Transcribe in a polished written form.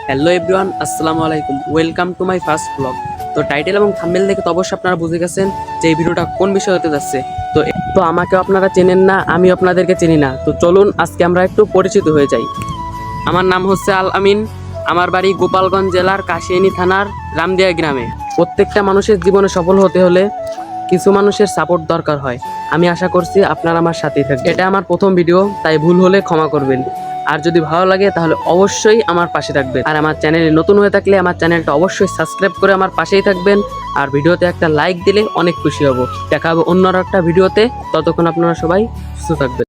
Hello everyone, আসসালামু আলাইকুম। Welcome to my first blog. তো টাইটেল এবং থাম্বনেল দেখে তো অবশ্যই আপনারা বুঝে গেছেন যে এই ভিডিওটা কোন বিষয় হতে যাচ্ছে। তো আমাকে আপনারা চেনেন না, আমি আপনাদেরকে চিনি না। তো চলুন আজকে আমরা একটু পরিচিত হয়ে যাই। আমার নাম হচ্ছে আল আমিন। আমার বাড়ি গোপালগঞ্জ জেলার কাশিয়ানী থানার রামদিয়া গ্রামে। প্রত্যেকটা মানুষের জীবনে সফল হতে হলে কিছু মানুষের সাপোর্ট দরকার হয়। আমি আশা করছি আপনারা আমার সাথেই থাকবেন। এটা আমার প্রথম ভিডিও, তাই ভুল হলে ক্ষমা করবেন। আর যদি ভালো লাগে তাহলে অবশ্যই আমার পাশে থাকবেন। আর আমার চ্যানেলে নতুন হয়ে থাকলে আমার চ্যানেলটা অবশ্যই সাবস্ক্রাইব করে আমার পাশেই থাকবেন। আর ভিডিওতে একটা লাইক দিলে অনেক খুশি হব। দেখা হবে অন্য একটা ভিডিওতে। ততক্ষণ আপনারা সবাই সুস্থ থাকবেন।